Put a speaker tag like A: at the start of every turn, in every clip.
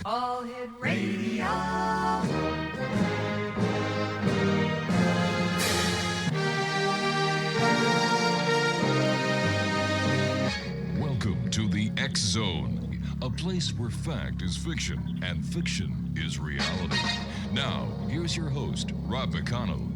A: All Hit Radio.
B: Welcome to the X Zone, a place where fact is fiction and fiction is reality. Now, here's your host, Rob McConnell.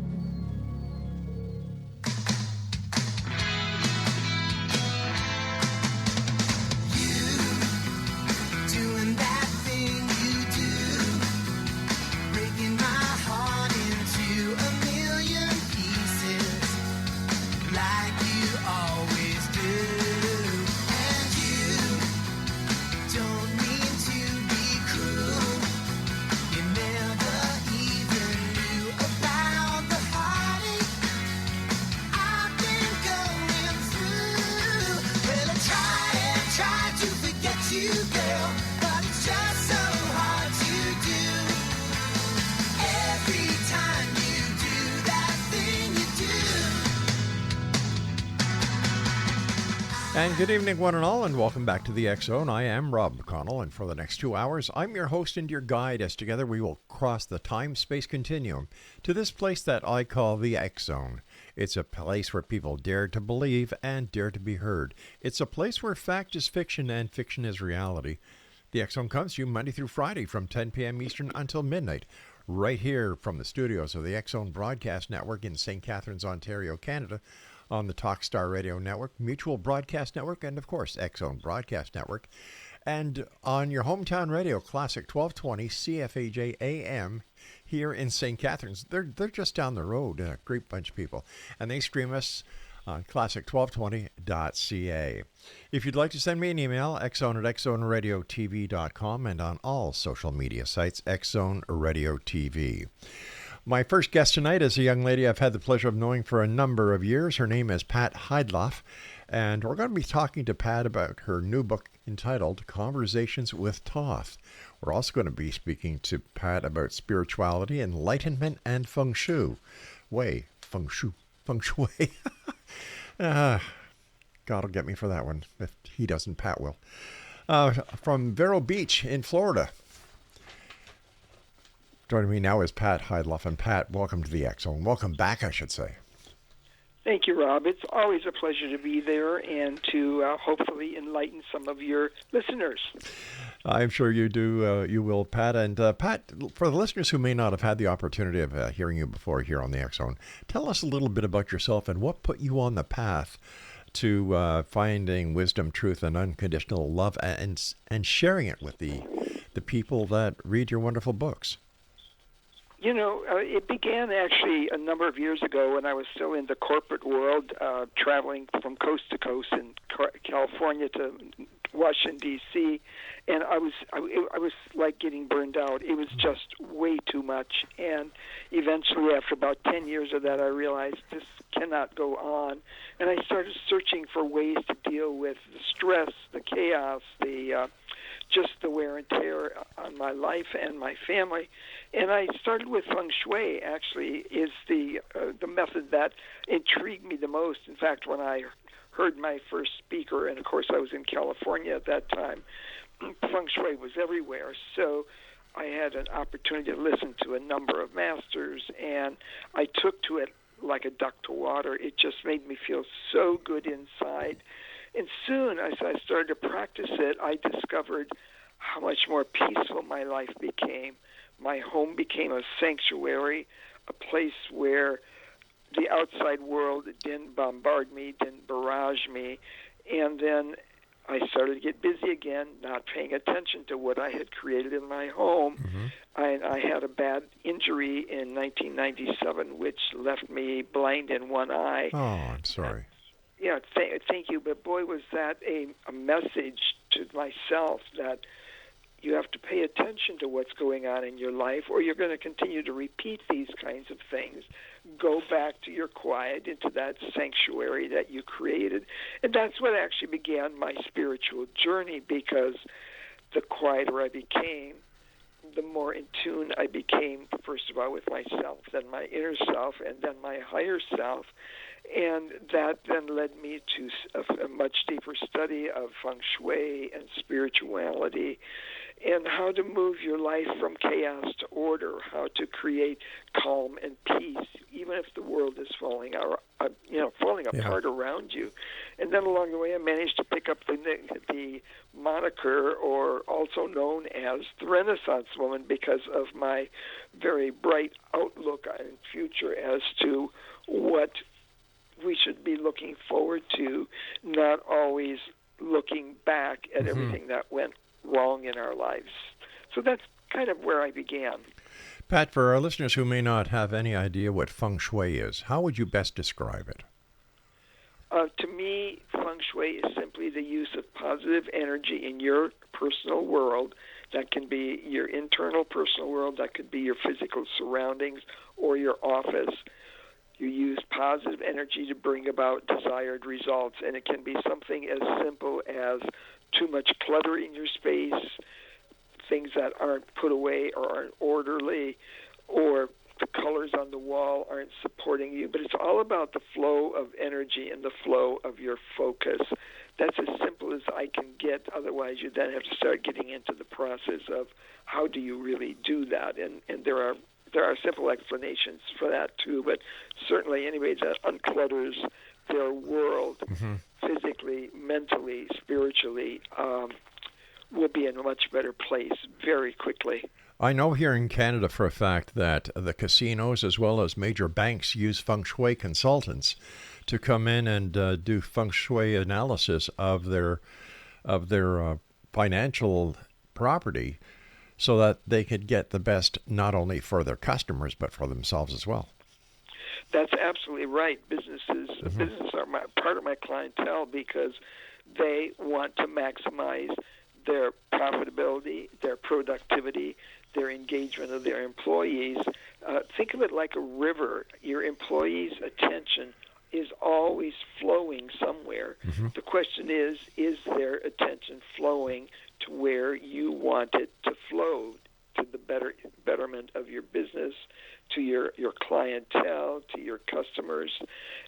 C: And good evening, one and all, and welcome back to the X Zone. I am Rob McConnell, and for the next 2 hours, I'm your host and your guide as together we will cross the time-space continuum to this place that I call the X Zone. It's a place where people dare to believe and dare to be heard. It's a place where fact is fiction and fiction is reality. The X Zone comes to you Monday through Friday from 10 p.m. Eastern until midnight, right here from the studios of the X Zone Broadcast Network in St. Catharines, Ontario, Canada, on the Talkstar Radio Network, Mutual Broadcast Network, and of course, X Zone Broadcast Network, and on your hometown radio, Classic 1220 CFAJ AM here in St. Catharines. They're just down the road, a great bunch of people, and they stream us on classic1220.ca. If you'd like to send me an email, xzone@xzoneradiotv.com, and on all social media sites, Xzone Radio TV. My first guest tonight is a young lady I've had the pleasure of knowing for a number of years. Her name is Pat Heydlauff, and we're going to be talking to Pat about her new book entitled Conversations with Thoth. We're also going to be speaking to Pat about spirituality, enlightenment, and Feng Shui. Feng Shui. God will get me for that one. If he doesn't, Pat will. From Vero Beach in Florida. Joining me now is Pat Heydlauff. And Pat, welcome to the X Zone. Welcome back, I should say.
D: Thank you, Rob. It's always a pleasure to be there and to hopefully enlighten some of your listeners.
C: I'm sure you do. You will, Pat. And Pat, for the listeners who may not have had the opportunity of hearing you before here on the X Zone, tell us a little bit about yourself and what put you on the path to finding wisdom, truth, and unconditional love, and sharing it with the people that read your wonderful books.
D: You know, it began actually a number of years ago when I was still in the corporate world, traveling from coast to coast in California to Washington, D.C., and I was like getting burned out. It was just way too much, and eventually after about 10 years of that, I realized this cannot go on, and I started searching for ways to deal with the stress, the chaos, just the wear and tear on my life and my family. And I started with Feng Shui, actually, is the method that intrigued me the most. In fact, when I heard my first speaker, and of course I was in California at that time, Feng Shui was everywhere. So I had an opportunity to listen to a number of masters, and I took to it like a duck to water. It just made me feel so good inside. And soon, as I started to practice it, I discovered how much more peaceful my life became. My home became a sanctuary, a place where the outside world didn't bombard me, didn't barrage me. And then I started to get busy again, not paying attention to what I had created in my home. Mm-hmm. I had a bad injury in 1997, which left me blind in one eye.
C: Oh, I'm sorry.
D: Yeah, thank you. But boy, was that a message to myself that you have to pay attention to what's going on in your life, or you're going to continue to repeat these kinds of things. Go back to your quiet, into that sanctuary that you created. And that's what actually began my spiritual journey, because the quieter I became, the more in tune I became, first of all, with myself, then my inner self, and then my higher self. And that then led me to a much deeper study of Feng Shui and spirituality, and how to move your life from chaos to order, how to create calm and peace, even if the world is falling apart around you. And then along the way, I managed to pick up the moniker, or also known as the Renaissance Woman, because of my very bright outlook on the future as to what we should be looking forward to, not always looking back at everything that went wrong in our lives. So that's kind of where I began.
C: Pat, for our listeners who may not have any idea what Feng Shui is, how would you best describe it?
D: To me, Feng Shui is simply the use of positive energy in your personal world. That can be your internal personal world, that could be your physical surroundings or your office. You use positive energy to bring about desired results, and it can be something as simple as too much clutter in your space, things that aren't put away or aren't orderly, or the colors on the wall aren't supporting you. But it's all about the flow of energy and the flow of your focus. That's as simple as I can get. Otherwise, you then have to start getting into the process of how do you really do that. And there are simple explanations for that too, but certainly anybody that unclutters their world physically, mentally, spiritually, will be in a much better place very quickly.
C: I know here in Canada for a fact that the casinos as well as major banks use Feng Shui consultants to come in and do Feng Shui analysis of their financial property, so that they could get the best not only for their customers but for themselves as well.
D: That's absolutely right. Businesses are part of my clientele because they want to maximize their profitability, their productivity, their engagement of their employees. Think of it like a river. Your employees' attention is always flowing somewhere. The question is their attention flowing to where you want it to flow, to the betterment of your business, to your clientele, to your customers?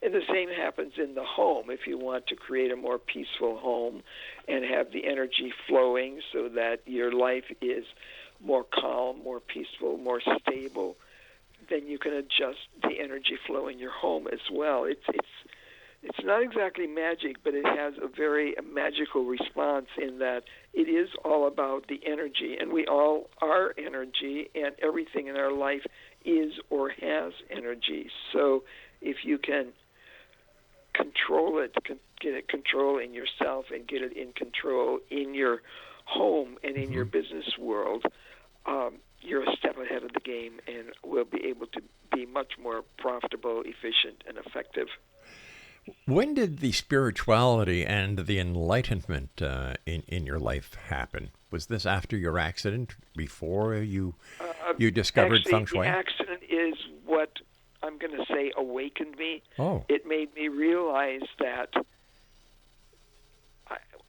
D: And the same happens in the home. If you want to create a more peaceful home and have the energy flowing so that your life is more calm, more peaceful, more stable, then you can adjust the energy flow in your home as well. It's not exactly magic, but it has a very magical response in that it is all about the energy, and we all are energy, and everything in our life is or has energy. So if you can control it, get it control in yourself and get it in control in your home and in your business world, you're a step ahead of the game and will be able to be much more profitable, efficient, and effective.
C: When did the spirituality and the enlightenment in your life happen? Was this after your accident, before you discovered Feng Shui?
D: The accident is what I'm going to say awakened me.
C: Oh.
D: It made me realize that,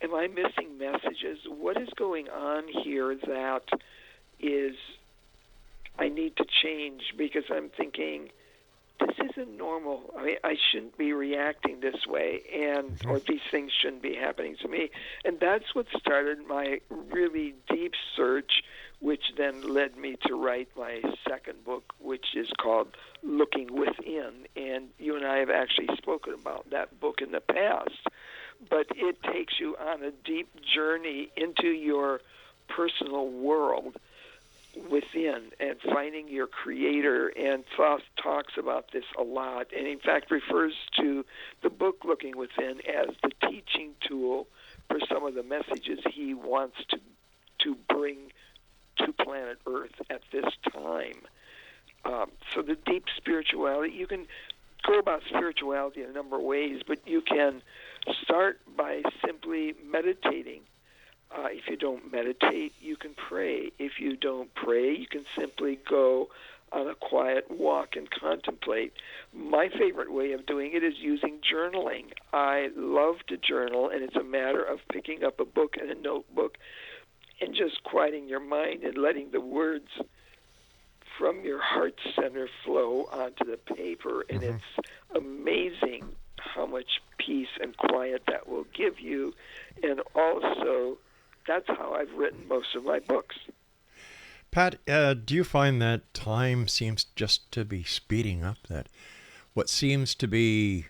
D: am I missing messages? What is going on here that is I need to change? Because I'm thinking, this isn't normal. I mean, I shouldn't be reacting this way, or these things shouldn't be happening to me. And that's what started my really deep search, which then led me to write my second book, which is called Looking Within. And you and I have actually spoken about that book in the past. But it takes you on a deep journey into your personal world within and finding your creator. And Thoth talks about this a lot, and in fact refers to the book Looking Within as the teaching tool for some of the messages he wants to bring to planet Earth at this time. So the deep spirituality, you can go about spirituality in a number of ways, but you can start by simply meditating. If you don't meditate, you can pray. If you don't pray, you can simply go on a quiet walk and contemplate. My favorite way of doing it is using journaling. I love to journal, and it's a matter of picking up a book and a notebook and just quieting your mind and letting the words from your heart center flow onto the paper. And it's amazing how much peace and quiet that will give you. And also, that's how I've written most of my books.
C: Pat, do you find that time seems just to be speeding up? That what seems to be,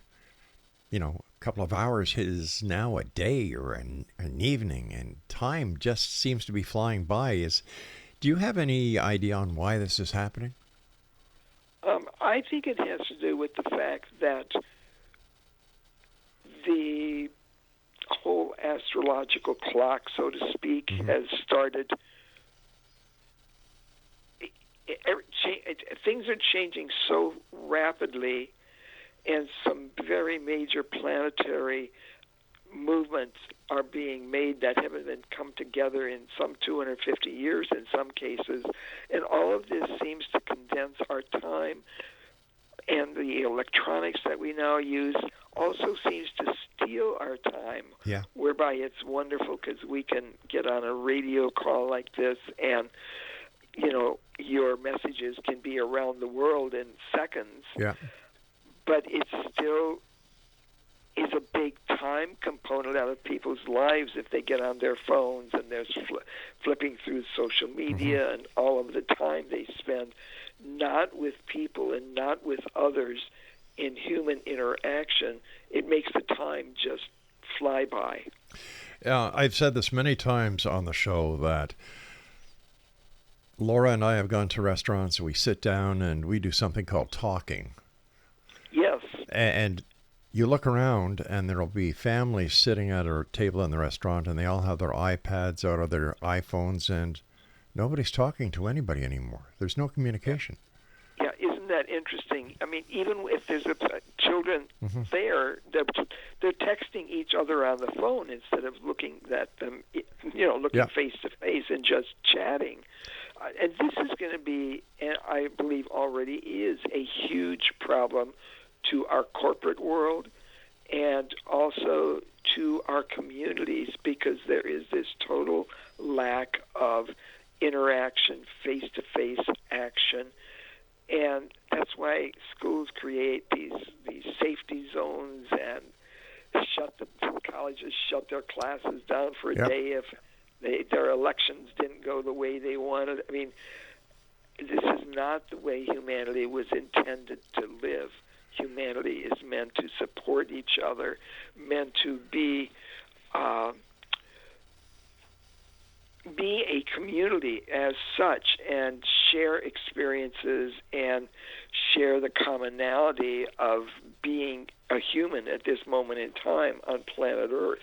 C: a couple of hours is now a day or an evening, and time just seems to be flying by. Do you have any idea on why this is happening?
D: I think it has to do with the fact that the whole astrological clock, so to speak, has started. Things are changing so rapidly, and some very major planetary movements are being made that haven't been come together in some 250 years in some cases, and all of this seems to condense our time. And the electronics that we now use also seems to steal our time, whereby it's wonderful because we can get on a radio call like this, and your messages can be around the world in seconds.
C: Yeah.
D: But it still is a big time component out of people's lives if they get on their phones and they're flipping through social media and all of the time they spend not with people and not with others in human interaction. It makes the time just fly by.
C: I've said this many times on the show that Laura and I have gone to restaurants, we sit down and we do something called talking.
D: Yes.
C: And you look around and there'll be families sitting at a table in the restaurant and they all have their iPads out or their iPhones and nobody's talking to anybody anymore. There's no communication.
D: Yeah, isn't that interesting? I mean, even if there's children there, they're texting each other on the phone instead of looking at them, looking face to face and just chatting. And this is going to be, and I believe already is, a huge problem to our corporate world and also to our communities because there is this total lack of interaction, face-to-face action. And that's why schools create these safety zones and colleges shut their classes down for a day if their elections didn't go the way they wanted. I mean, this is not the way humanity was intended to live. Humanity is meant to support each other, meant to be a community as such and share experiences and share the commonality of being a human at this moment in time on planet Earth.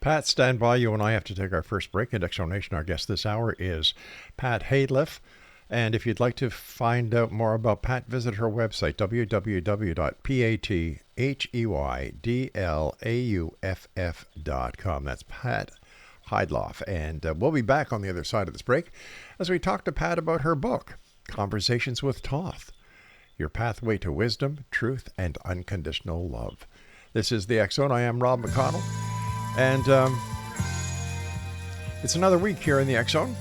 C: Pat, stand by. You and I have to take our first break. Indexo Nation, our guest this hour is Pat Heydlauff. And if you'd like to find out more about Pat, visit her website, www.patheydlauff.com. That's Pat Heydlauff. And we'll be back on the other side of this break as we talk to Pat about her book, Conversations with Thoth, Your Pathway to Wisdom, Truth, and Unconditional Love. This is the X Zone. I am Rob McConnell. And it's another week here in the X Zone.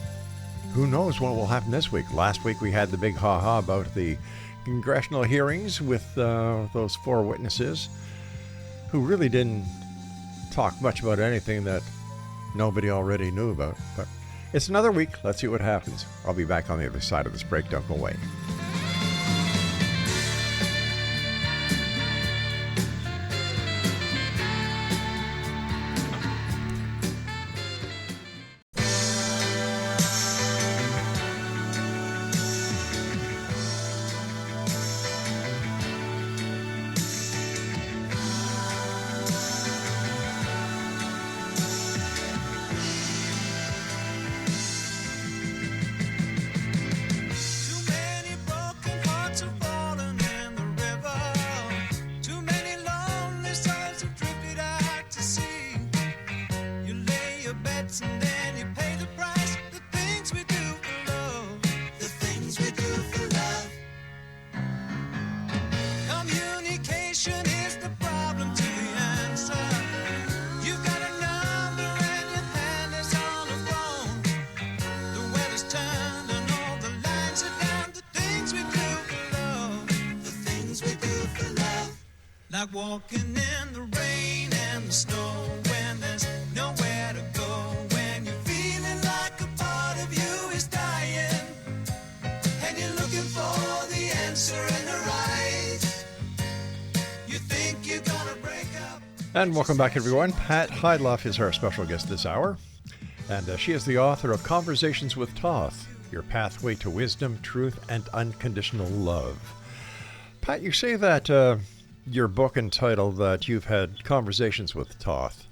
C: Who knows what will happen this week? Last week we had the big ha-ha about the congressional hearings with those 4 witnesses who really didn't talk much about anything that nobody already knew about. But it's another week. Let's see what happens. I'll be back on the other side of this break. Don't go away.
E: like walking in the rain and the snow when there's nowhere to go. When you're feeling like a part of you is dying and you're looking for the answer in her eyes. You think you're gonna break up.
C: And welcome back, everyone. Pat Heydlauff is our special guest this hour. And she is the author of Conversations with Thoth, Your Pathway to Wisdom, Truth, and Unconditional Love. Pat, you say that your book entitled that you've had conversations with Thoth.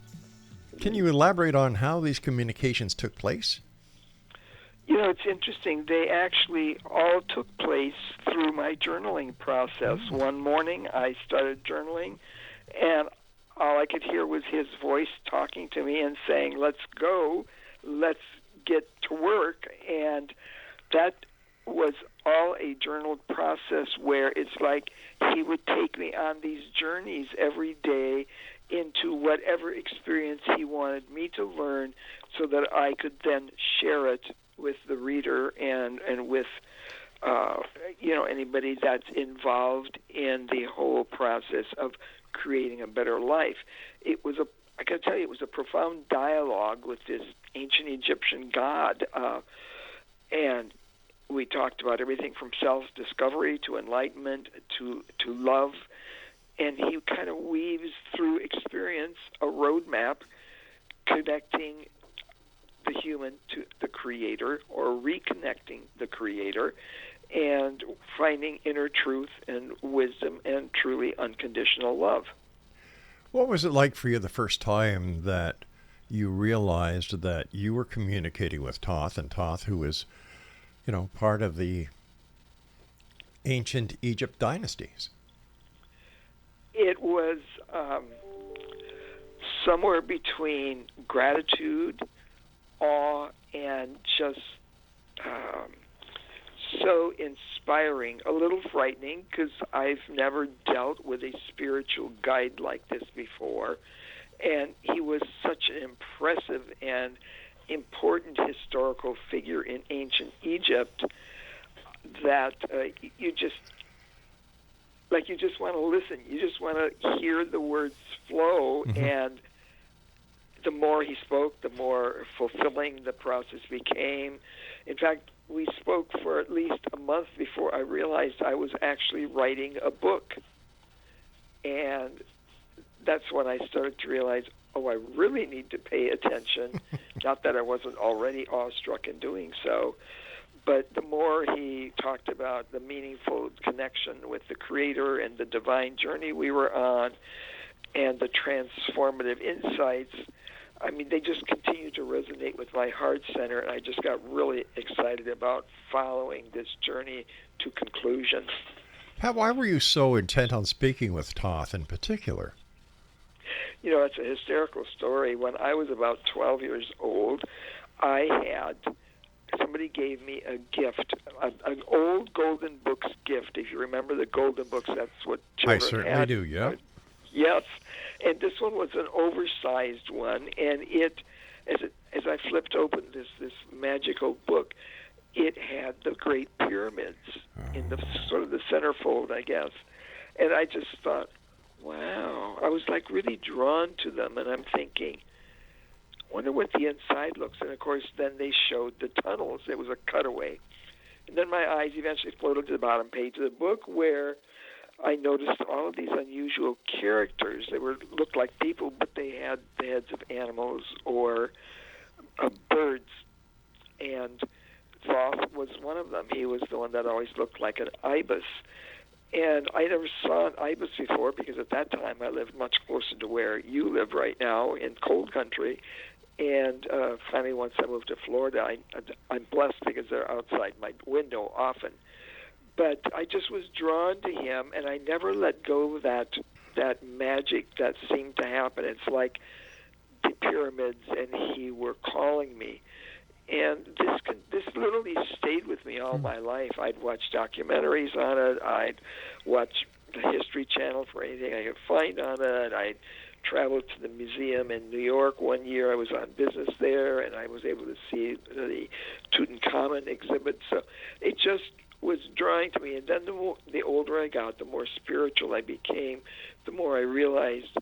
C: Can you elaborate on how these communications took place?
D: You know, it's interesting. They actually all took place through my journaling process. One morning I started journaling, and all I could hear was his voice talking to me and saying, let's go, let's get to work. And that was all a journaled process where it's like he would take me on these journeys every day into whatever experience he wanted me to learn so that I could then share it with the reader and with anybody that's involved in the whole process of creating a better life. I got to tell you, it was a profound dialogue with this ancient Egyptian god, and we talked about everything from self-discovery to enlightenment to love, and he kind of weaves through experience a roadmap connecting the human to the Creator, or reconnecting the Creator, and finding inner truth and wisdom and truly unconditional love.
C: What was it like for you the first time that you realized that you were communicating with Thoth, and Thoth, who was, part of the ancient Egypt dynasties?
D: It was somewhere between gratitude, awe, and just so inspiring, a little frightening, because I've never dealt with a spiritual guide like this before. And he was such an impressive and important historical figure in ancient Egypt that you just want to listen. You just want to hear the words flow. Mm-hmm. And the more he spoke, the more fulfilling the process became. In fact, we spoke for at least a month before I realized I was actually writing a book. And that's when I started to realize, I really need to pay attention. Not that I wasn't already awestruck in doing so, but the more he talked about the meaningful connection with the Creator and the divine journey we were on and the transformative insights, they just continue to resonate with my heart center, and I just got really excited about following this journey to conclusion.
C: Pat, why were you so intent on speaking with Thoth in particular?
D: It's a hysterical story. When I was about 12 years old, somebody gave me a gift, an old Golden Books gift. If you remember the Golden Books, that's what children had.
C: I certainly do, yeah.
D: Yes, and this one was an oversized one, and as I flipped open this magical book, it had the Great Pyramids in the sort of the centerfold, I guess, and I just thought, wow, I was like really drawn to them, and I'm thinking, wonder what the inside looks. And of course, then they showed the tunnels. It was a cutaway, and then my eyes eventually floated to the bottom page of the book, where I noticed all of these unusual characters. They looked like people, but they had the heads of animals or birds. And Thoth was one of them. He was the one that always looked like an ibis. And I never saw an ibis before, because at that time I lived much closer to where you live right now in cold country. And finally, once I moved to Florida, I'm blessed because they're outside my window often. But I just was drawn to him, and I never let go of that magic that seemed to happen. It's like the pyramids and he were calling me. And this literally stayed with me all my life. I'd watch documentaries on it. I'd watch the History Channel for anything I could find on it. I'd traveled to the museum in New York one year. I was on business there, and I was able to see the Tutankhamun exhibit. So it just was drawing to me. And then the older I got, the more spiritual I became, the more I realized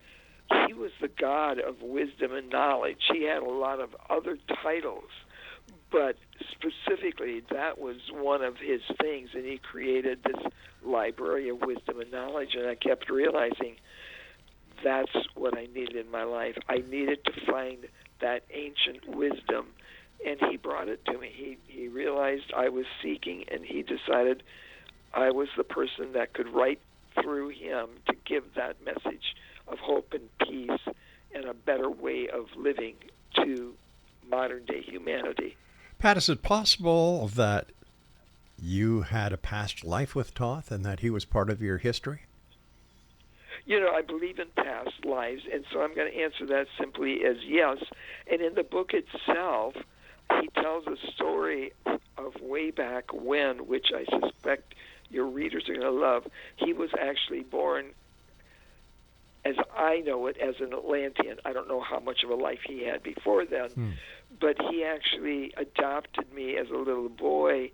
D: he was the God of wisdom and knowledge. He had a lot of other titles, but specifically that was one of his things, and he created this library of wisdom and knowledge, and I kept realizing that's what I needed in my life. I needed to find that ancient wisdom, and he brought it to me. He realized I was seeking, and he decided I was the person that could write through him to give that message of hope and peace and a better way of living to modern-day humanity.
C: Pat, is it possible that you had a past life with Thoth and that he was part of your history?
D: I believe in past lives, and so I'm going to answer that simply as yes. And in the book itself, he tells a story of way back when, which I suspect your readers are going to love. He was actually born, as I know it, as an Atlantean. I don't know how much of a life he had before then, but he actually adopted me as a little boy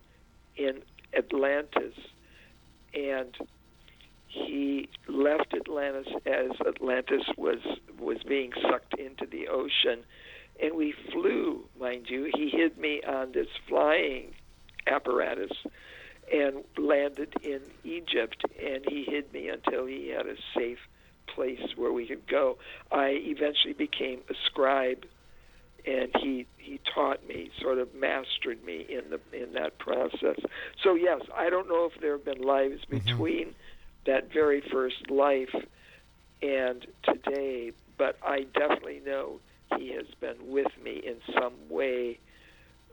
D: in Atlantis, and he left Atlantis as Atlantis was being sucked into the ocean, and we flew, mind you. He hid me on this flying apparatus and landed in Egypt, and he hid me until he had a safe place where we could go. I eventually became a scribe, and he taught me, sort of mastered me in that process. So yes, I don't know if there have been lives between that very first life and today, but I definitely know he has been with me in some way,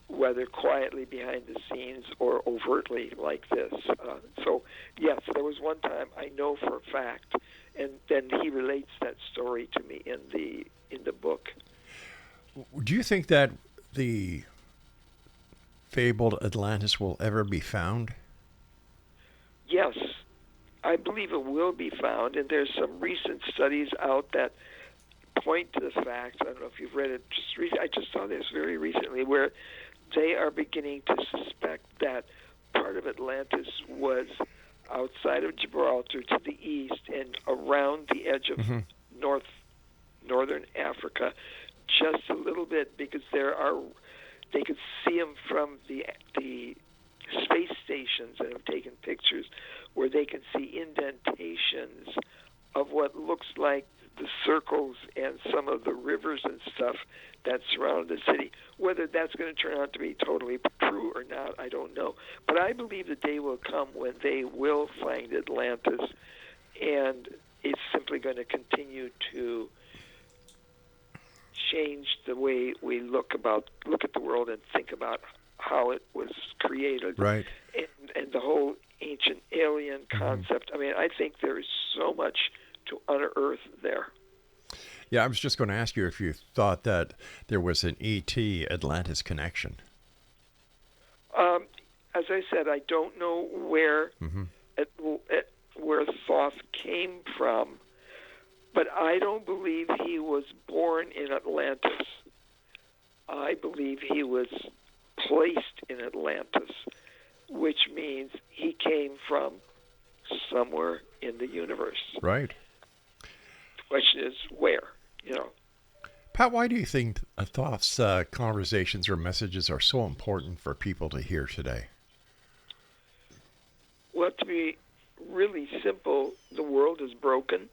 D: whether quietly behind the scenes or overtly like this. So yes, there was one time I know for a fact, and then he relates that story to me in the book.
C: Do you think that the fabled Atlantis will ever be found?
D: Yes, I believe it will be found, and there's some recent studies out that point to the fact, I don't know if you've read it, I just saw this very recently, where they are beginning to suspect that part of Atlantis was outside of Gibraltar to the east and around the edge of northern Africa, just a little bit, because they could see them from the space stations that have taken pictures, where they can see indentations of what looks like the circles and some of the rivers and stuff that surround the city. Whether that's going to turn out to be totally true or not, I don't know. But I believe the day will come when they will find Atlantis, and it's simply going to continue to change the way we look at the world and think about how it was created.
C: Right.
D: And the whole ancient alien concept. I mean, I think there is so much to unearth there.
C: Yeah, I was just going to ask you if you thought that there was an E.T. Atlantis connection.
D: As I said, I don't know where where Thoth came from, but I don't believe he was born in Atlantis. I believe he was placed in Atlantis, which means he came from somewhere in the universe.
C: Right.
D: The question is where,
C: Pat, why do you think Thoth's conversations or messages are so important for people to hear today?
D: Well, to be really simple, the world is broken.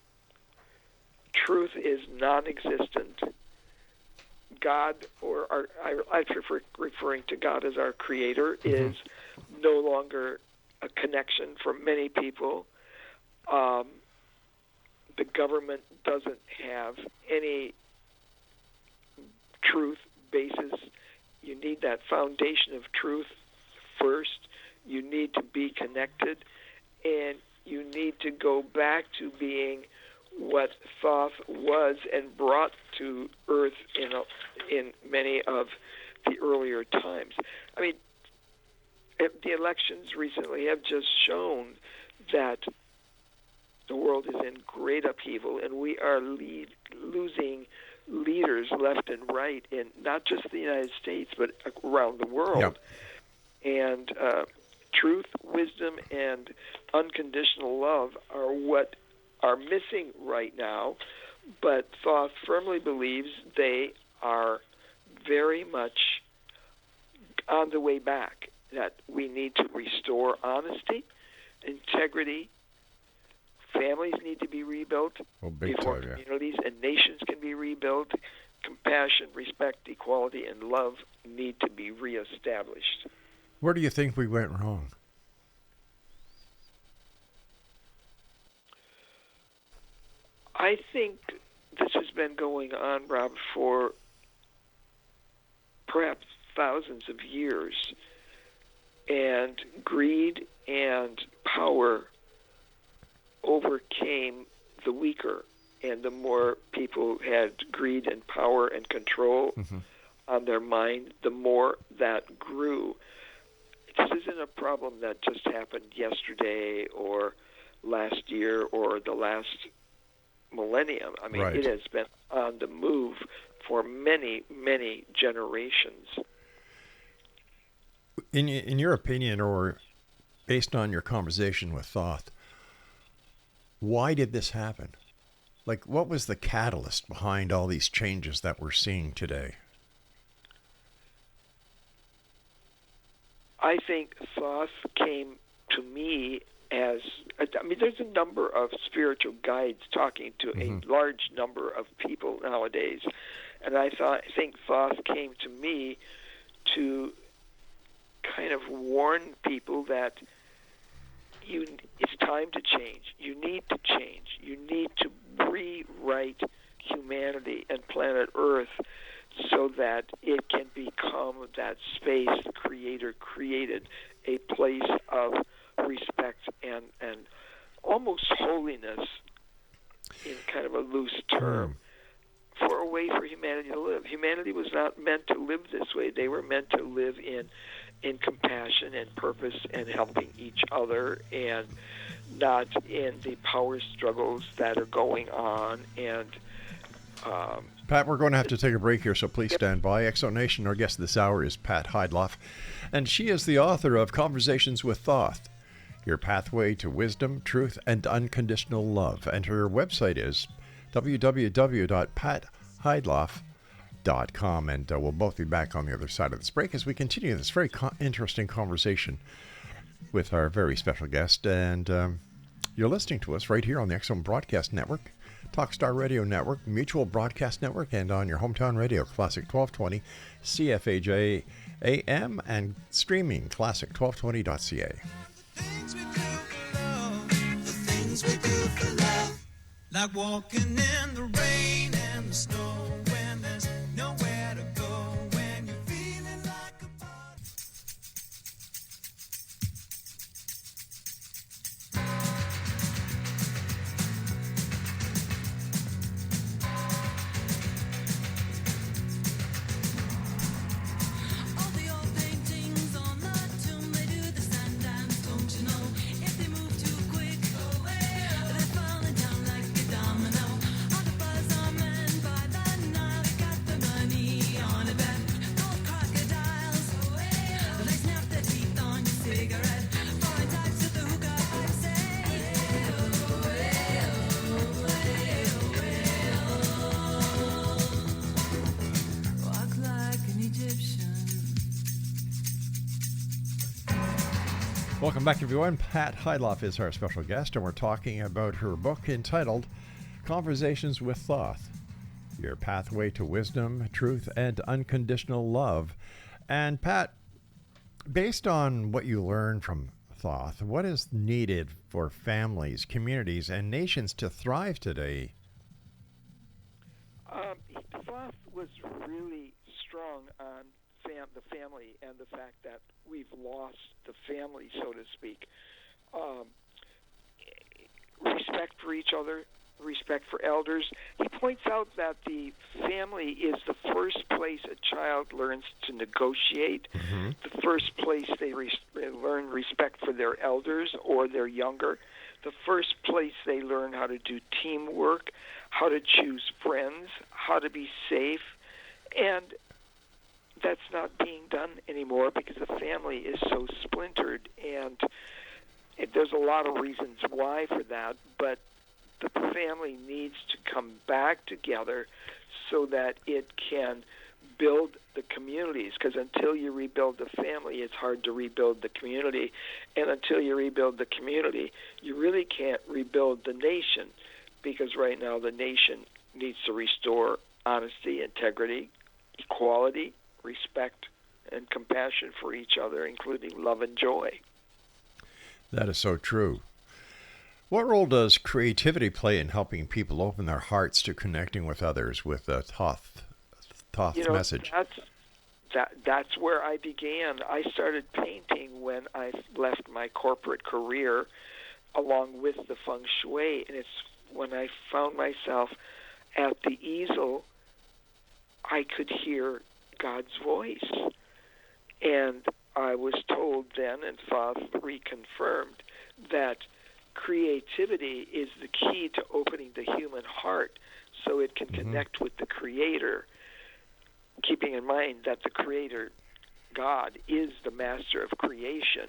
D: Truth is non-existent. God, I prefer referring to God as our creator, is no longer a connection for many people. The government doesn't have any truth basis. You need that foundation of truth first. You need to be connected, and you need to go back to being what Thoth was and brought to Earth in many of the earlier times. I mean, the elections recently have just shown that the world is in great upheaval, and we are losing leaders left and right in not just the United States, but around the world.
C: Yep.
D: And truth, wisdom, and unconditional love are what are missing right now, but Thoth firmly believes they are very much on the way back, that we need to restore honesty, integrity. Families need to be rebuilt before communities and nations can be rebuilt. Compassion, respect, equality, and love need to be reestablished.
C: Where do you think we went wrong?
D: I think this has been going on, Rob, for perhaps thousands of years. And greed and power overcame the weaker. And the more people had greed and power and control on their mind, the more that grew. This isn't a problem that just happened yesterday or last year or the last millennium. I mean, It has been on the move for many, many generations.
C: In your opinion, or based on your conversation with Thoth, why did this happen? Like, what was the catalyst behind all these changes that we're seeing today?
D: I think Thoth came to me as, I mean, there's a number of spiritual guides talking to a large number of people nowadays. And I think Thoth came to me to kind of warn people that it's time to change. You need to change. You need to rewrite humanity and planet Earth so that it can become that space the Creator created, a place of respect and almost holiness in kind of a loose term, for a way for humanity to live. Humanity was not meant to live this way. They were meant to live in compassion and purpose and helping each other, and not in the power struggles that are going on. And
C: Pat, we're going to have to take a break here, so please stand by. Exonation, our guest this hour is Pat Heydlauff, and she is the author of Conversations with Thoth, Your Pathway to Wisdom, Truth, and Unconditional Love. And her website is www.patheydlauff.com. And we'll both be back on the other side of this break as we continue this very interesting conversation with our very special guest. And you're listening to us right here on the X-Zone Broadcast Network, Talkstar Radio Network, Mutual Broadcast Network, and on your hometown radio, Classic 1220, CFAJ AM, and streaming, classic1220.ca.
E: The things we do for love, like walking in the rain and the snow when there's nowhere to go, when you're feeling like a body. All the old paintings on the tomb, they do the sand dance, don't you know? If they move too quick, they're falling down like a domino. All the buzz are men by the Nile, they got the money on a bet. Gold crocodiles, they snap their teeth on your cigarette. Foreign types at the hookah, I say. Walk like an Egyptian.
C: Welcome back, everyone. Pat Heydlauff is our special guest, and we're talking about her book entitled Conversations with Thoth, Your Pathway to Wisdom, Truth, and Unconditional Love. And Pat, based on what you learned from Thoth, what is needed for families, communities, and nations to thrive today?
D: Thoth was really strong on the family and the fact that we've lost the family, so to speak. Respect for each other, respect for elders. He points out that the family is the first place a child learns to negotiate, the first place they learn respect for their elders or their younger, the first place they learn how to do teamwork, how to choose friends, how to be safe, and that's not being done anymore because the family is so splintered, and there's a lot of reasons why for that, but the family needs to come back together so that it can build the communities, because until you rebuild the family, it's hard to rebuild the community, and until you rebuild the community, you really can't rebuild the nation, because right now the nation needs to restore honesty, integrity, equality, respect, and compassion for each other, including love and joy.
C: That is so true. What role does creativity play in helping people open their hearts to connecting with others with a Thoth message?
D: That's where I began. I started painting when I left my corporate career along with the Feng Shui, and it's when I found myself at the easel, I could hear God's voice. And I was told then, and Thoth reconfirmed, that creativity is the key to opening the human heart so it can connect with the Creator, keeping in mind that the Creator, God, is the master of creation.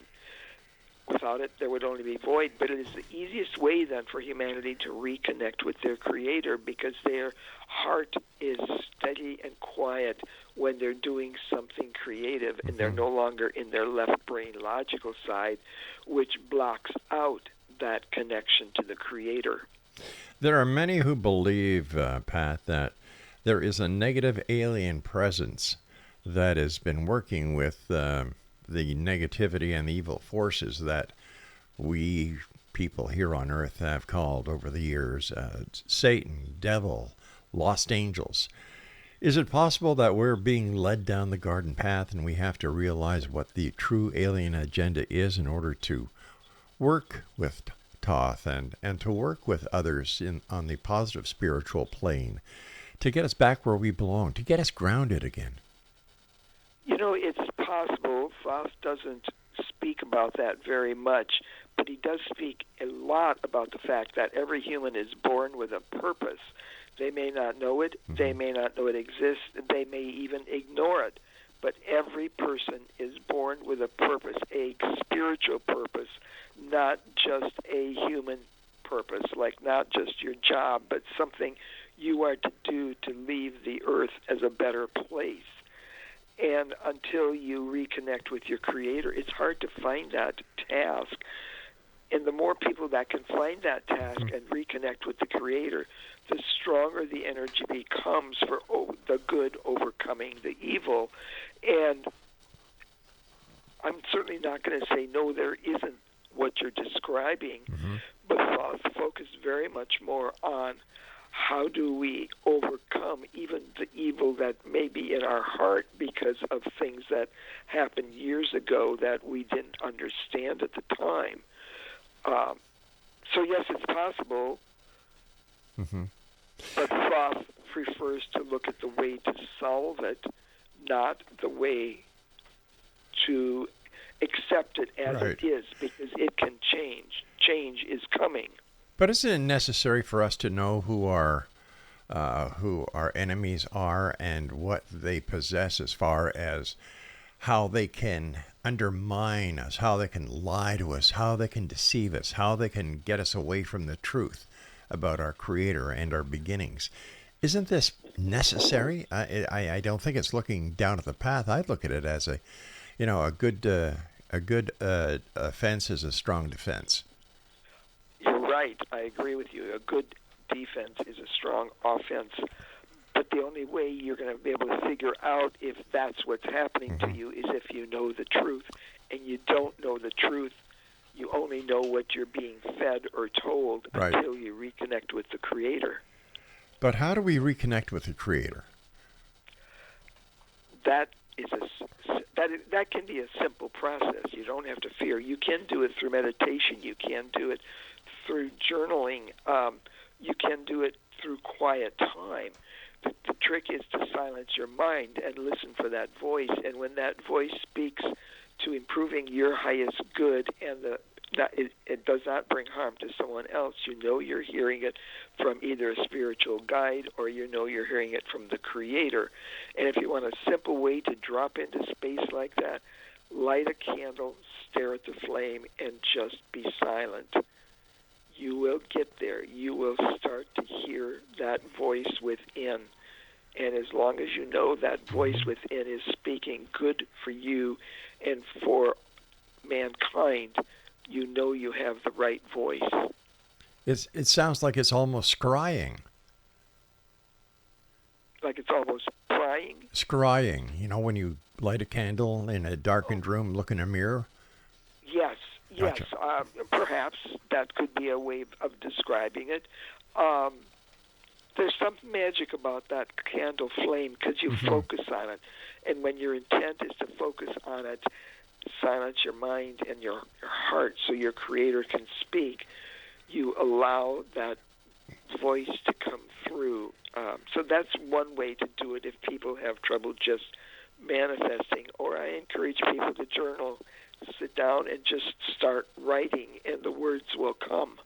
D: Without it, there would only be void. But it is the easiest way then for humanity to reconnect with their Creator, because their heart is steady and quiet when they're doing something creative, and they're no longer in their left brain logical side, which blocks out that connection to the Creator.
C: There are many who believe, Pat, that there is a negative alien presence that has been working with the negativity and the evil forces that we people here on Earth have called over the years Satan, devil, lost angels. Is it possible that we're being led down the garden path and we have to realize what the true alien agenda is in order to work with Thoth and to work with others on the positive spiritual plane to get us back where we belong, to get us grounded again?
D: You know, it's possible. Thoth doesn't speak about that very much, but he does speak a lot about the fact that every human is born with a purpose. They may not know it, they may not know it exists, they may even ignore it, but every person is born with a purpose, a spiritual purpose, not just a human purpose, like not just your job, but something you are to do to leave the earth as a better place. And until you reconnect with your Creator, it's hard to find that task. And the more people that can find that task and reconnect with the Creator, the stronger the energy becomes for the good overcoming the evil. And I'm certainly not going to say, no, there isn't what you're describing, but Thoth focused very much more on how do we overcome even the evil that may be in our heart because of things that happened years ago that we didn't understand at the time. So yes, it's possible, but Thoth prefers to look at the way to solve it, not the way to accept it as it is, because it can change. Change is coming.
C: But isn't it necessary for us to know who our enemies are and what they possess as far as how they can undermine us, how they can lie to us, how they can deceive us, how they can get us away from the truth about our Creator and our beginnings? Isn't this necessary? I don't think it's looking down at the path. I'd look at it as a good offense is a strong defense.
D: You're right. I agree with you. A good defense is a strong offense. But the only way you're going to be able to figure out if that's what's happening to you is if you know the truth. And you don't know the truth. You only know what you're being fed or told until you reconnect with the Creator.
C: But how do we reconnect with the Creator?
D: That can be a simple process. You don't have to fear. You can do it through meditation. You can do it through journaling. You can do it through quiet time. The trick is to silence your mind and listen for that voice. And when that voice speaks to improving your highest good and the it does not bring harm to someone else. You know you're hearing it from either a spiritual guide or you know you're hearing it from the Creator. And if you want a simple way to drop into space like that, light a candle, stare at the flame, and just be silent. You will get there. You will start to hear that voice within. And as long as you know that voice within is speaking good for you and for mankind, you know you have the right voice.
C: It sounds like it's almost scrying.
D: Like it's almost crying?
C: Scrying. You know, when you light a candle in a darkened room, look in a mirror?
D: Yes.
C: Gotcha.
D: Perhaps that could be a way of describing it. There's some magic about that candle flame because you focus on it. And when your intent is to focus on it, silence your mind and your heart so your Creator can speak, you allow that voice to come through. So that's one way to do it if people have trouble just manifesting. Or I encourage people to journal, sit down and just start writing, and the words will come.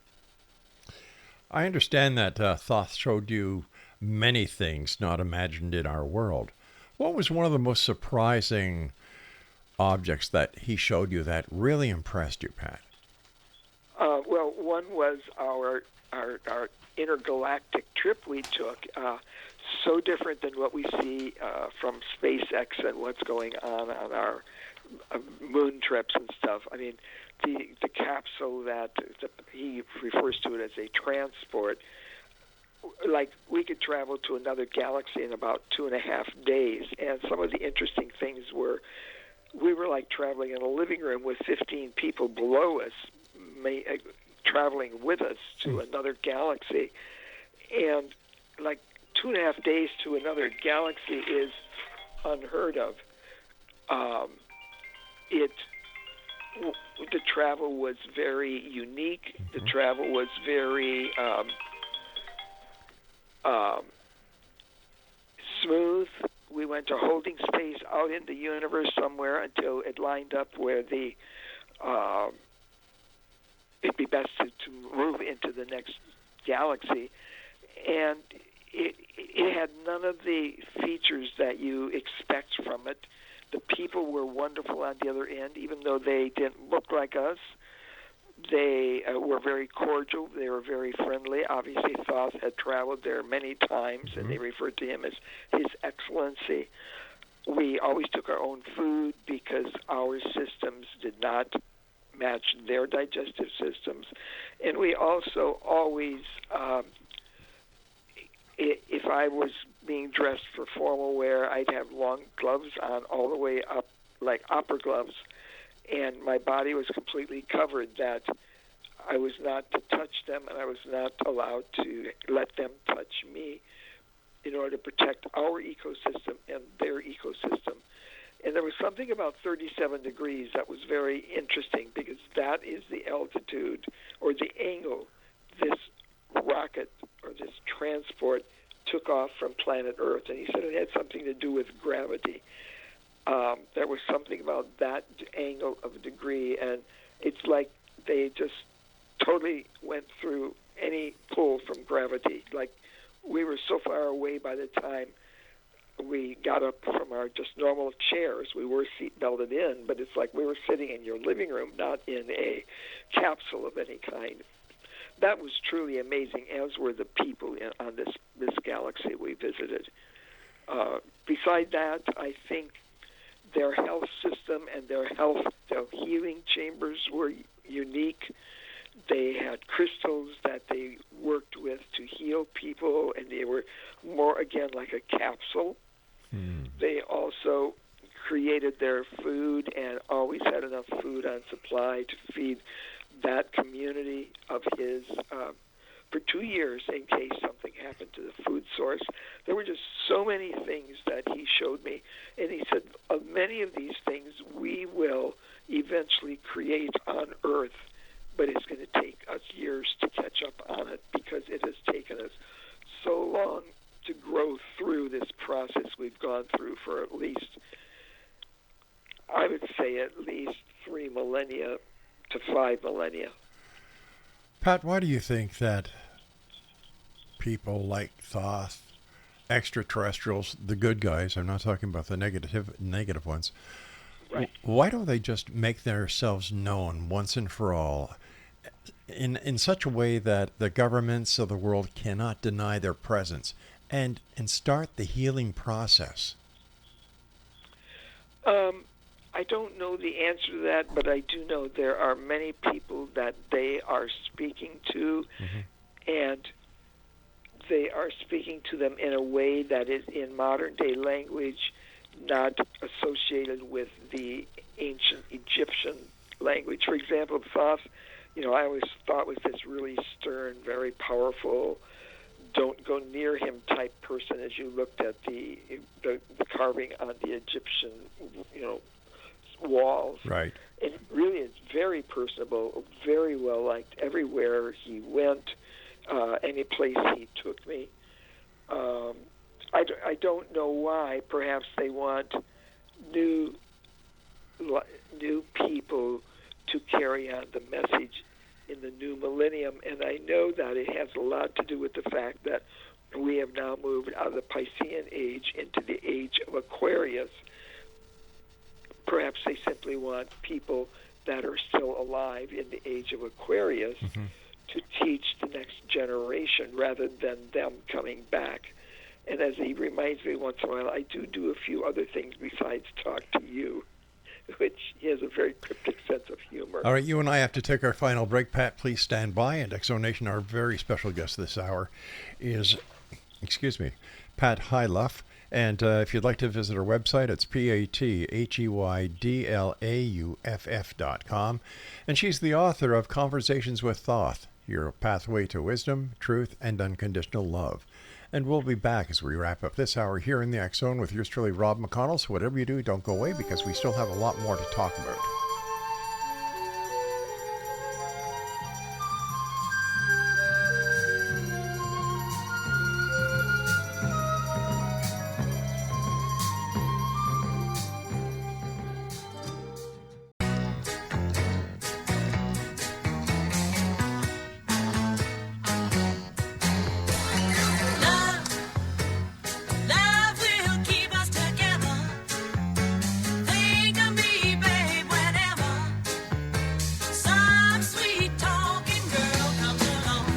C: I understand that Thoth showed you many things not imagined in our world. What was one of the most surprising objects that he showed you that really impressed you, Pat?
D: Well, one was our intergalactic trip we took. So different than what we see from SpaceX and what's going on our moon trips and stuff. I mean, the capsule that he refers to it as a transport, like we could travel to another galaxy in about 2.5 days. And some of the interesting things were we were like traveling in a living room with 15 people below us, traveling with us to another galaxy. And like 2.5 days to another galaxy is unheard of. The travel was very unique. The travel was very smooth. We went to holding space out in the universe somewhere until it lined up where it'd be best to move into the next galaxy. And it had none of the features that you expect from it. The people were wonderful on the other end, even though they didn't look like us. They were very cordial. They were very friendly. Obviously, Thoth had traveled there many times, and they referred to him as His Excellency. We always took our own food because our systems did not match their digestive systems. And we also always, if I was being dressed for formal wear, I'd have long gloves on all the way up, like opera gloves, and my body was completely covered, that I was not to touch them and I was not allowed to let them touch me in order to protect our ecosystem and their ecosystem. And there was something about 37 degrees that was very interesting because that is the altitude or the angle this rocket or this transport took off from planet Earth. And he said it had something to do with gravity. There was something about that angle of a degree, and it's like they just totally went through any pull from gravity. Like we were so far away by the time we got up from our just normal chairs. We were seat belted in, but it's like we were sitting in your living room, not in a capsule of any kind. That was truly amazing, as were the people on this galaxy we visited. Beside that, I think their health system and their healing chambers were unique. They had crystals that they worked with to heal people, and they were more, again, like a capsule. They also created their food and always had enough food on supply to feed that community of his for 2 years in case something happened to the food source. There were just so many things that he showed me. And he said, of many of these things we will eventually create on Earth, but it's going to take us years to catch up on it because it has taken us so long to grow through this process we've gone through for at least, I would say at least 3 millennia to 5 millennia.
C: Pat, why do you think that people like Thoth, extraterrestrials, the good guys, I'm not talking about the negative ones,
D: Right.
C: why don't they just make themselves known once and for all in such a way that the governments of the world cannot deny their presence and start the healing process?
D: I don't know the answer to that, but I do know there are many people that they are speaking to, and they are speaking to them in a way that is in modern-day language, not associated with the ancient Egyptian language. For example, Thoth, I always thought was this really stern, very powerful, don't go near him type person as you looked at the carving on the Egyptian, walls.
C: Right.
D: And really it's very personable, very well liked everywhere he went, any place he took me. I don't know why. Perhaps they want new people to carry on the message in the new millennium, and I know that it has a lot to do with the fact that we have now moved out of the Piscean age into the age of Aquarius. Perhaps they simply want people that are still alive in the age of Aquarius to teach the next generation rather than them coming back. And as he reminds me once in a while, I do a few other things besides talk to you, which he has a very cryptic sense of humor.
C: All right, you and I have to take our final break. Pat, please stand by. And Exonation, our very special guest this hour is, Pat Heydlauff. And if you'd like to visit our website, it's PatHeydlauff.com. And she's the author of Conversations with Thoth, Your Pathway to Wisdom, Truth, and Unconditional Love. And we'll be back as we wrap up this hour here in the X Zone with yours truly, Rob McConnell. So whatever you do, don't go away because we still have a lot more to talk about.
E: Love will keep us together. Think of me, babe, whenever some sweet talking girl comes along,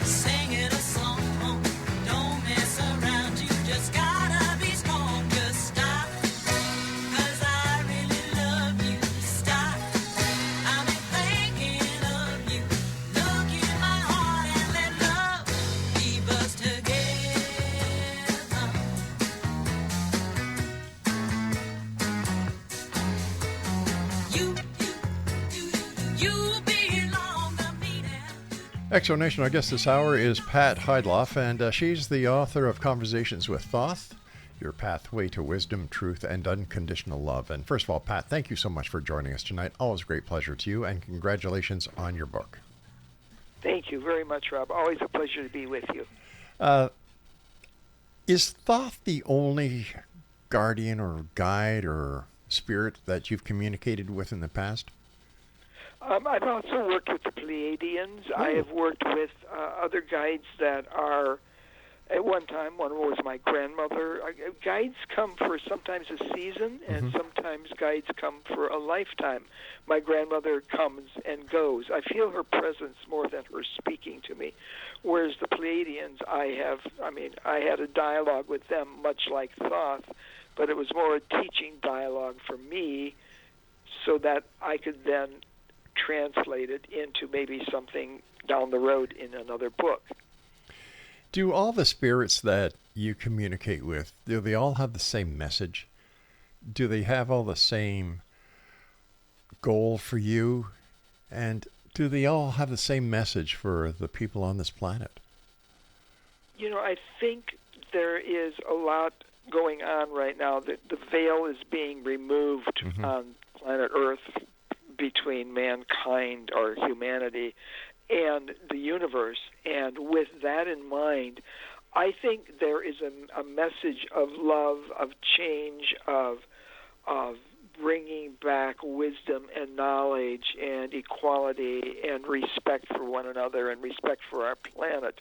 E: singing a song. Don't mess around, you just gotta be strong. Just stop, 'cause I really love you. Stop, I've been thinking of you. Look in my heart and let love keep us together. You belong to me now.
C: Exonation, our guest this hour is Pat Heydlauff, and she's the author of Conversations with Thoth, Your Pathway to Wisdom, Truth, and Unconditional Love. And first of all, Pat, thank you so much for joining us tonight. Always a great pleasure to you, and congratulations on your book.
D: Thank you very much, Rob. Always a pleasure to be with you.
C: Is Thoth the only guardian or guide or spirit that you've communicated with in the past?
D: I've also worked with the Pleiadians. I have worked with other guides that are, at one time, one was my grandmother. Guides come for sometimes a season, and sometimes guides come for a lifetime. My grandmother comes and goes. I feel her presence more than her speaking to me. Whereas the Pleiadians, I had a dialogue with them much like Thoth, but it was more a teaching dialogue for me so that I could then translate it into maybe something down the road in another book.
C: Do all the spirits that you communicate with, do they all have the same message? Do they have all the same goal for you? And do they all have the same message for the people on this planet?
D: I think there is a lot going on right now. The veil is being removed on planet Earth between mankind or humanity and the universe. And with that in mind, I think there is a message of love, of change, of bringing back wisdom and knowledge and equality and respect for one another and respect for our planet.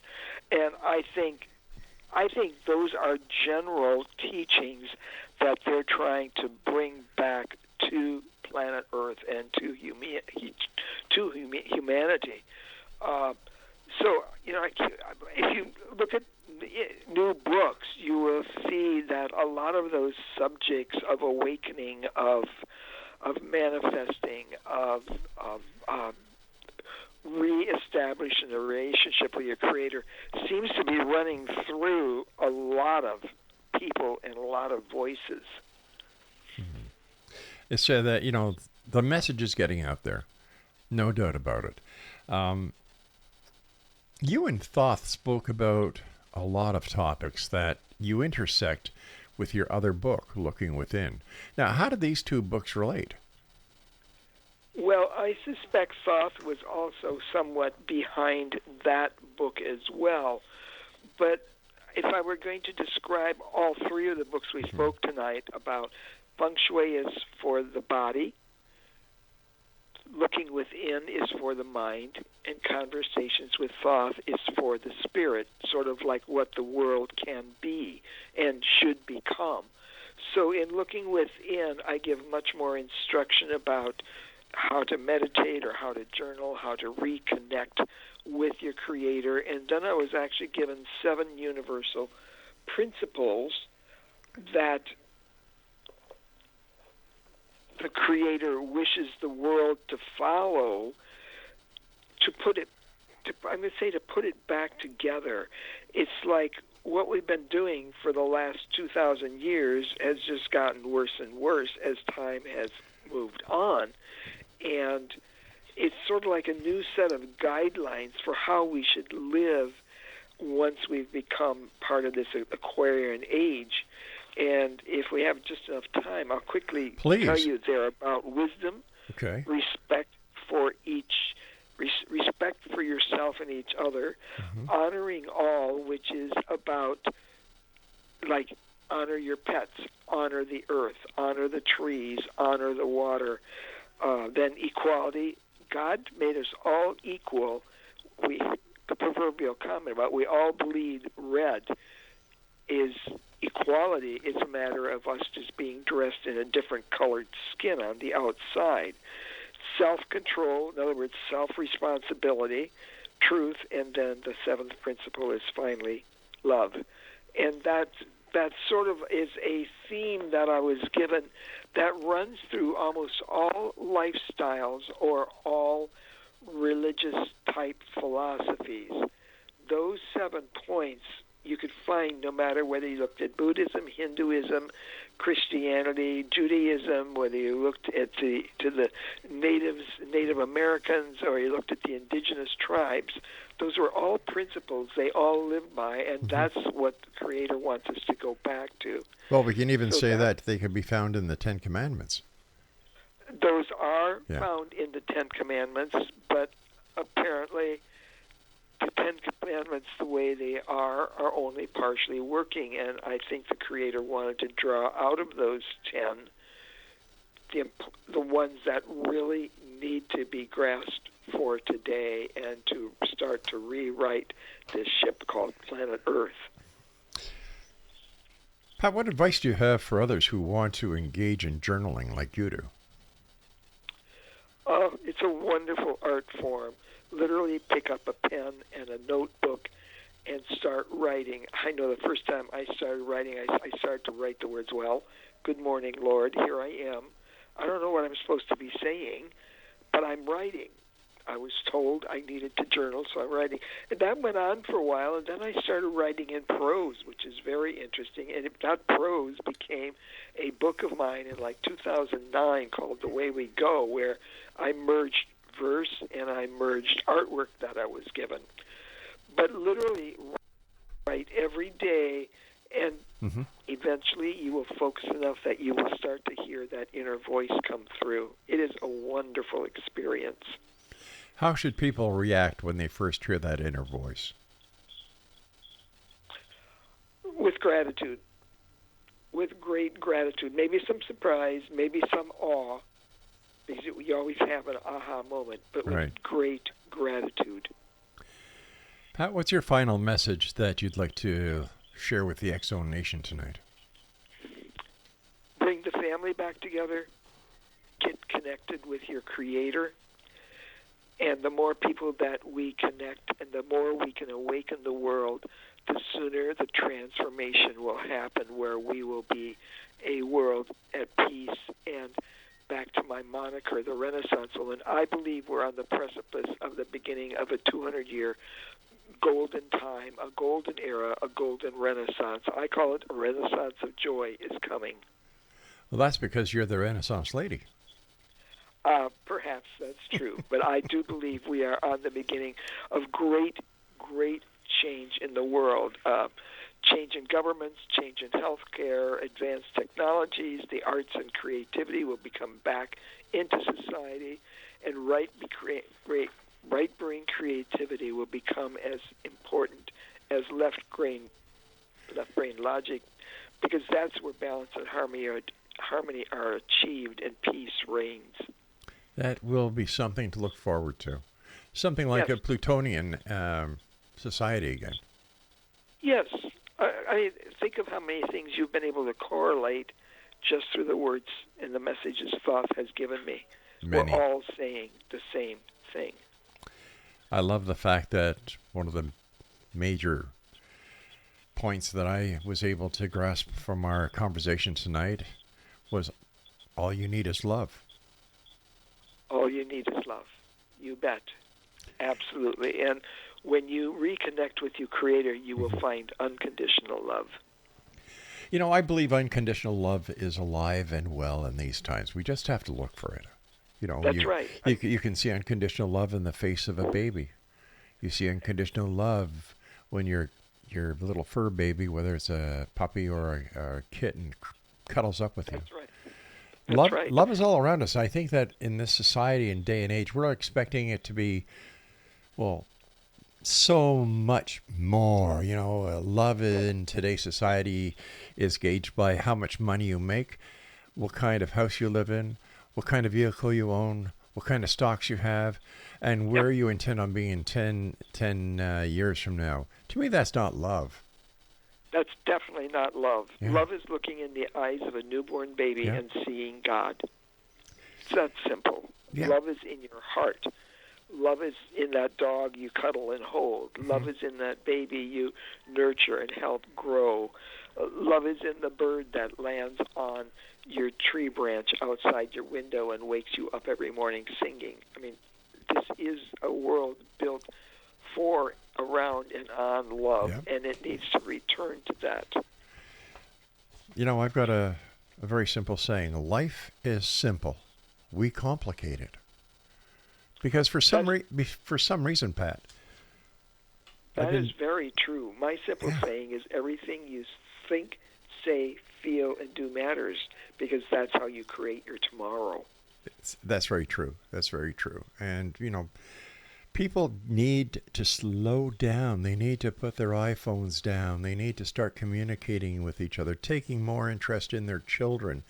D: And I think those are general teachings that they're trying to bring back to planet Earth and to humanity. So, if you look at new books, you will see that a lot of those subjects of awakening, of manifesting, of reestablishing a relationship with your Creator seems to be running through a lot of people and a lot of voices.
C: It's so that, the message is getting out there. No doubt about it. You and Thoth spoke about a lot of topics that you intersect with your other book, Looking Within. Now, how do these two books relate?
D: Well, I suspect Thoth was also somewhat behind that book as well. But if I were going to describe all three of the books we spoke tonight about, Feng Shui is for the body, Looking Within is for the mind, and Conversations with Thoth is for the spirit, sort of like what the world can be and should become. So in Looking Within, I give much more instruction about how to meditate or how to journal, how to reconnect with your Creator. And then I was actually given 7 universal principles that the Creator wishes the world to follow, to put it back together. It's like what we've been doing for the last 2,000 years has just gotten worse and worse as time has moved on. And it's sort of like a new set of guidelines for how we should live once we've become part of this Aquarian age. And if we have just enough time, I'll quickly tell you they're about wisdom, respect for yourself and each other, honoring all, which is about, like, honor your pets, honor the earth, honor the trees, honor the water. Then equality. God made us all equal. The proverbial comment about we all bleed red is equality. It's a matter of us just being dressed in a different colored skin on the outside. Self-control, in other words, self-responsibility, truth, and then the 7th principle is finally love. And that sort of is a theme that I was given that runs through almost all lifestyles or all religious-type philosophies. Those 7 points you could find no matter whether you looked at Buddhism, Hinduism, Christianity, Judaism, whether you looked at the Native Americans, or you looked at the indigenous tribes. Those were all principles they all live by, and that's what the Creator wants us to go back to.
C: Well, we can even say that they can be found in the 10 Commandments.
D: Those are found in the 10 Commandments, but apparently the 10 Commandments, the way they are only partially working, and I think the Creator wanted to draw out of those 10 the ones that really need to be grasped for today and to start to rewrite this ship called planet Earth.
C: Pat, what advice do you have for others who want to engage in journaling like you do?
D: It's a wonderful art form. Literally pick up a pen and a notebook and start writing. I know the first time I started writing, I started to write the words, well, good morning, Lord, here I am. I don't know what I'm supposed to be saying, but I'm writing. I was told I needed to journal, so I'm writing. And that went on for a while, and then I started writing in prose, which is very interesting. And that prose became a book of mine in like 2009 called The Way We Go, where I merged verse and I merged artwork that I was given. But literally write every day, and eventually you will focus enough that you will start to hear that inner voice come through. It is a wonderful experience.
C: How should people react when they first hear that inner voice?
D: With gratitude. With great gratitude. Maybe some surprise, maybe some awe, You always have an aha moment, but with
C: Right.
D: great gratitude.
C: Pat, what's your final message that you'd like to share with the X-Zone Nation tonight?
D: Bring the family back together. Get connected with your Creator. And the more people that we connect and the more we can awaken the world, the sooner the transformation will happen, where we will be a world at peace. And back to my moniker, the Renaissance woman, I believe we're on the precipice of the beginning of a 200-year golden time, a golden era, a golden renaissance. I call it a renaissance of joy is coming.
C: Well, that's because you're the Renaissance lady.
D: Perhaps that's true, but I do believe we are on the beginning of great, great change in the world. Change in governments, change in healthcare, advanced technologies, the arts and creativity will become back into society, and right-brain creativity will become as important as left-brain logic, because that's where balance and harmony are achieved and peace reigns.
C: That will be something to look forward to. Something like
D: Yes.
C: a Plutonian society again.
D: Yes. I think of how many things you've been able to correlate just through the words and the messages Thoth has given me.
C: Many.
D: We're all saying the same thing.
C: I love the fact that one of the major points that I was able to grasp from our conversation tonight was all you need is love.
D: All you need is love. You bet. Absolutely. And when you reconnect with your Creator, you will find unconditional love.
C: You know, I believe unconditional love is alive and well in these times. We just have to look for it. You know,
D: That's right.
C: You can see unconditional love in the face of a baby. You see unconditional love when your little fur baby, whether it's a puppy or a kitten, cuddles up with you.
D: That's right.
C: Love,
D: right.
C: love is all around us. I think that in this society and day and age, we're expecting it to be, well, so much more. You know, love in today's society is gauged by how much money you make, what kind of house you live in, what kind of vehicle you own, what kind of stocks you have, and where you intend on being in 10 years from now. To me, that's not love.
D: That's definitely not love.
C: Yeah.
D: Love is looking in the eyes of a newborn baby
C: Yeah.
D: and seeing God. It's that simple.
C: Yeah.
D: Love is in your heart. Love is in that dog you cuddle and hold. Love is in that baby you nurture and help grow. Love is in the bird that lands on your tree branch outside your window and wakes you up every morning singing. I mean, this is a world built for, around, and on love,
C: Yeah.
D: and it needs to return to that.
C: You know, I've got a very simple saying. Life is simple. We complicate it. Because for some reason, Pat,
D: That is very true. My simple saying is everything you think, say, feel, and do matters, because that's how you create your tomorrow.
C: That's very true. That's very true. And, you know, people need to slow down. They need to put their iPhones down. They need to start communicating with each other, taking more interest in their children.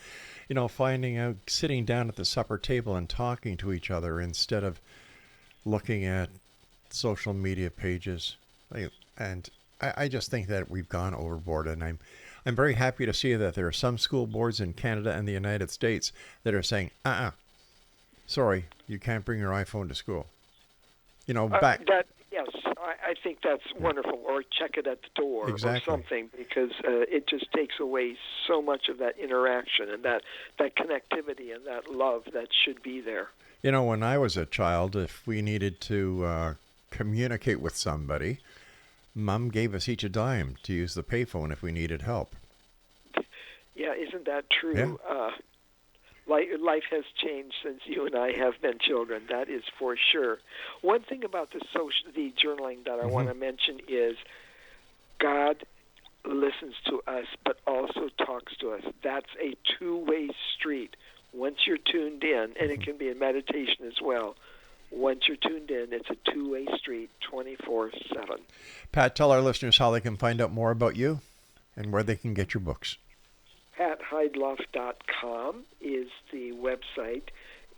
C: You know, finding out, sitting down at the supper table and talking to each other instead of looking at social media pages. And I just think that we've gone overboard. And I'm very happy to see that there are some school boards in Canada and the United States that are saying, sorry, you can't bring your iPhone to school. You know, back.
D: Yes, I think that's wonderful. Or check it at the door
C: Exactly.
D: or something, because it just takes away so much of that interaction and that connectivity and that love that should be there.
C: You know, when I was a child, if we needed to communicate with somebody, Mom gave us each a dime to use the payphone if we needed help.
D: Yeah, isn't that true?
C: Yeah.
D: Life has changed since you and I have been children. That is for sure. One thing about the journaling that I want to mention is God listens to us, but also talks to us. That's a two-way street. Once you're tuned in, and it can be in meditation as well, once you're tuned in, it's a two-way street, 24/7.
C: Pat, tell our listeners how they can find out more about you and where they can get your books.
D: PatHeydlauff.com is the website,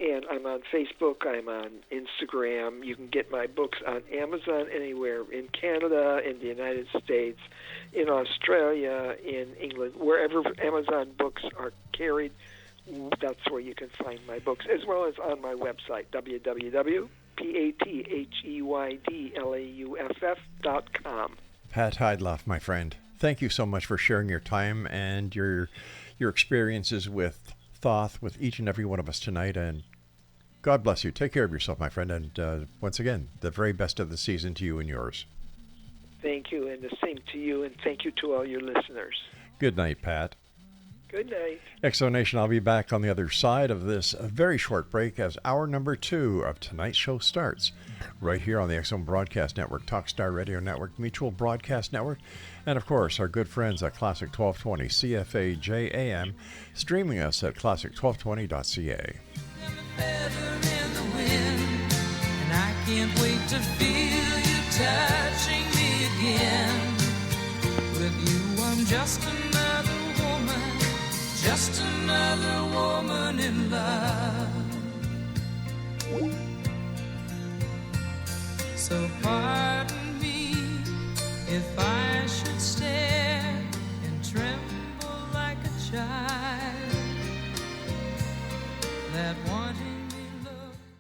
D: And I'm on Facebook. I'm on Instagram. You can get my books on Amazon anywhere in Canada, in the United States, in Australia, in England, wherever Amazon books are carried. That's where you can find my books, as well as on my website, www.PatHeydlauff.com.
C: Pat Heydlauff, my friend, thank you so much for sharing your time and your experiences with Thoth with each and every one of us tonight. And God bless you. Take care of yourself, my friend. And once again, the very best of the season to you and yours.
D: Thank you, and the same to you, and thank you to all your listeners.
C: Good night, Pat.
D: Good night.
C: Exonation, I'll be back on the other side of this very short break as hour number 2 of tonight's show starts right here on the X Zone Broadcast Network, Talkstar Radio Network, Mutual Broadcast Network, and of course our good friends at Classic 1220 CFA JAM, streaming us at classic1220.ca.
E: And I can't wait to feel you touching me again. With you I'm just another woman in love. So pardon me if I